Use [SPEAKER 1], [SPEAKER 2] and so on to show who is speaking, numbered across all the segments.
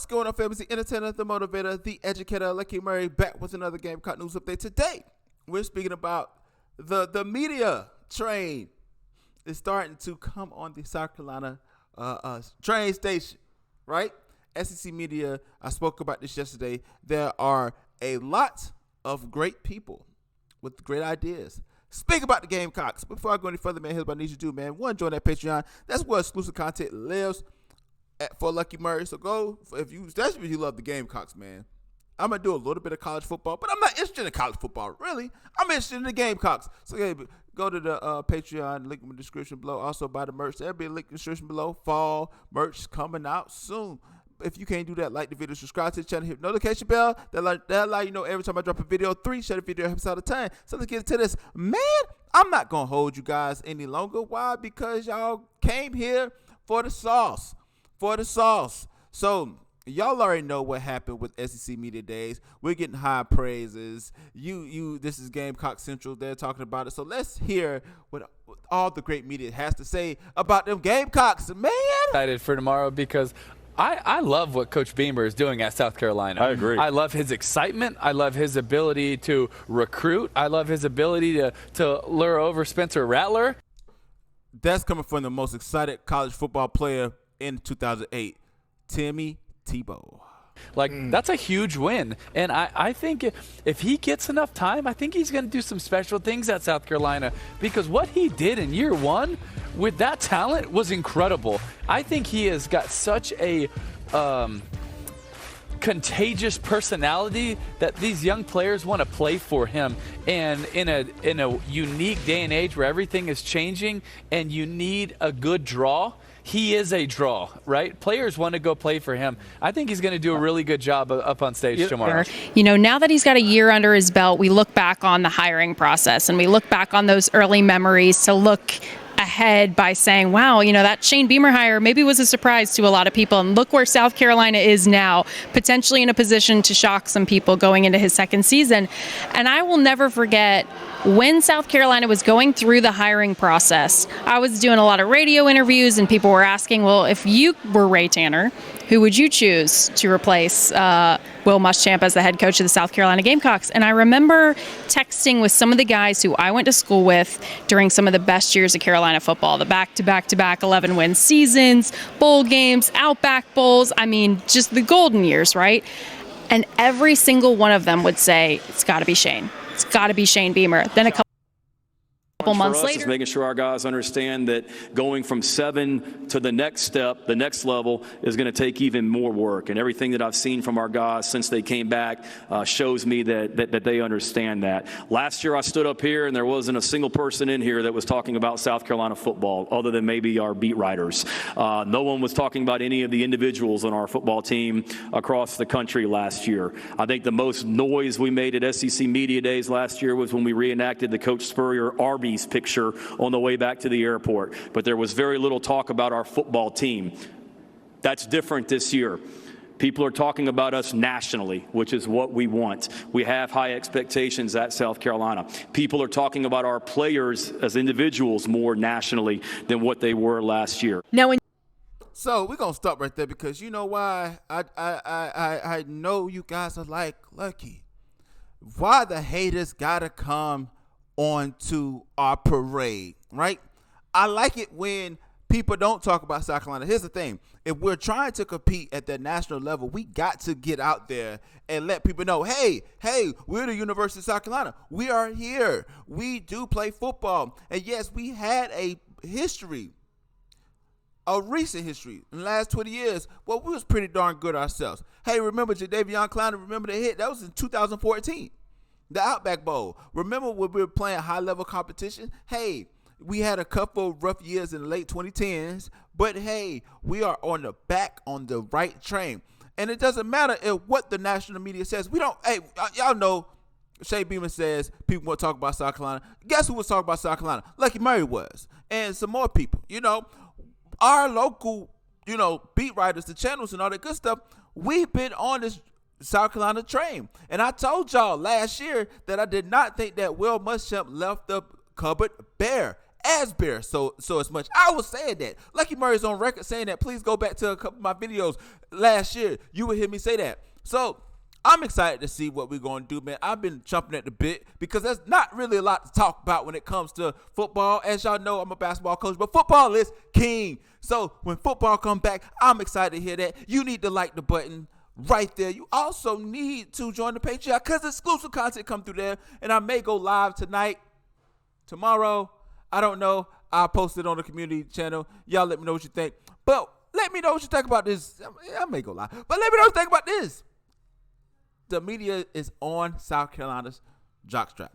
[SPEAKER 1] What's going on, family? The entertainer, the motivator, the educator, Lucky Murray, back with another Gamecock news update. Today, we're speaking about the media train is starting to come on the South Carolina train station, right? SEC media, I spoke about this yesterday. There are a lot of great people with great ideas. Speak about the Gamecocks. Before I go any further, man, here's what I need you to do, man. One, join that Patreon. That's where exclusive content lives for Lucky Murray. So go, especially if you love the Gamecocks, man. I'm going to do a little bit of college football, but I'm not interested in college football, really. I'm interested in the Gamecocks. So go to the Patreon, link in the description below. Also buy the merch. There'll be a link in the description below. Fall merch coming out soon. If you can't do that, like the video, subscribe to the channel, hit the notification bell. That'll allow you know every time I drop a video. 3, share the video helps out a ton. So let's get into this. Man, I'm not going to hold you guys any longer. Why? Because y'all came here for the sauce. So y'all already know what happened with SEC Media Days. We're getting high praises. This is Gamecock Central. They're talking about it. So let's hear what all the great media has to say about them Gamecocks, man.
[SPEAKER 2] Excited for tomorrow because I love what Coach Beamer is doing at South Carolina.
[SPEAKER 3] I agree.
[SPEAKER 2] I love his excitement. I love his ability to recruit. I love his ability to lure over Spencer Rattler.
[SPEAKER 1] That's coming from the most excited college football player in 2008, Timmy Tebow.
[SPEAKER 2] That's a huge win. And I think if he gets enough time, I think he's going to do some special things at South Carolina, because what he did in year one with that talent was incredible. I think he has got such a contagious personality that these young players want to play for him. And in a unique day and age where everything is changing and you need a good draw, he is a draw, right? Players want to go play for him. I think he's going to do a really good job up on stage tomorrow.
[SPEAKER 4] You know, now that he's got a year under his belt, we look back on the hiring process and we look back on those early memories to look ahead by saying, wow, you know, that Shane Beamer hire maybe was a surprise to a lot of people. And look where South Carolina is now, potentially in a position to shock some people going into his second season. And I will never forget when South Carolina was going through the hiring process. I was doing a lot of radio interviews and people were asking, well, if you were Ray Tanner, who would you choose to replace Will Muschamp as the head coach of the South Carolina Gamecocks? And I remember texting with some of the guys who I went to school with during some of the best years of Carolina football, the back-to-back-to-back 11-win seasons, bowl games, Outback Bowls, I mean, just the golden years, right? And every single one of them would say, it's got to be Shane. It's got to be Shane Beamer. Then a couple months later,
[SPEAKER 3] is making sure our guys understand that going from 7 to the next step, the next level, is going to take even more work. And everything that I've seen from our guys since they came back shows me that they understand that. Last year I stood up here and there wasn't a single person in here that was talking about South Carolina football other than maybe our beat writers. No one was talking about any of the individuals on our football team across the country last year. I think the most noise we made at SEC Media Days last year was when we reenacted the Coach Spurrier Arby's picture on the way back to the airport. But there was very little talk about our football team. That's different this year. People are talking about us nationally, which is what we want. We have high expectations at South Carolina. People are talking about our players as individuals more nationally than what they were last year.
[SPEAKER 1] So we're going to stop right there because you know why? I know you guys are like, Lucky, why the haters got to come onto our parade, right? I like it when people don't talk about South Carolina. Here's the thing. If we're trying to compete at the national level, we got to get out there and let people know, hey, we're the University of South Carolina. We are here. We do play football. And yes, we had a history, a recent history in the last 20 years. Well, we was pretty darn good ourselves. Hey, remember Jadeveon Clowney? Remember the hit? That was in 2014. The Outback Bowl. Remember when we were playing high-level competition? Hey, we had a couple of rough years in the late 2010s, but hey, we are on the right train. And it doesn't matter what the national media says. Y'all know Shane Beamer says people want to talk about South Carolina. Guess who was talking about South Carolina? Lucky Murray was. And some more people. You know, our local, beat writers, the channels and all that good stuff, we've been on this South Carolina train. And I told y'all last year that I did not think that Will Muschamp left the cupboard bare as bear so as much. I was saying that. Lucky Murray's on record saying that. Please go back to a couple of my videos last year. You would hear me say that. So I'm excited to see what we're going to do, man. I've been jumping at the bit because there's not really a lot to talk about when it comes to football. As y'all know, I'm a basketball coach, but football is king. So when football comes back, I'm excited to hear that. You need to like the button right there. You also need to join the Patreon because exclusive content come through there, and I may go live tonight, tomorrow. I don't know. I'll post it on the community channel. Y'all let me know what you think. But let me know what you think about this. I may go live, but let me know what you think about this. The media is on South Carolina's jockstrap.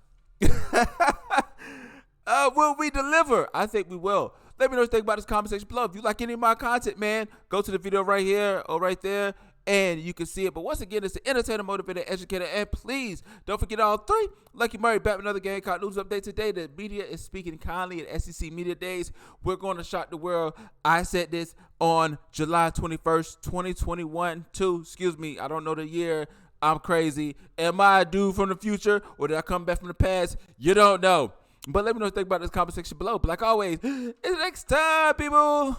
[SPEAKER 1] Will we deliver? I think we will. Let me know what you think about this conversation below. If you like any of my content, man, go to the video right here or right there, and you can see it. But once again, it's the entertainer, motivator, educator, and please don't forget all three. Lucky Murray back with another Gamecock news update today. The media is speaking kindly at SEC Media Days. We're going to shock the world. I said this on July 21st, 2021. I don't know the year. I'm crazy. Am I a dude from the future, or did I come back from the past? You don't know. But let me know what you think about this conversation below. But like always, it's next time, people.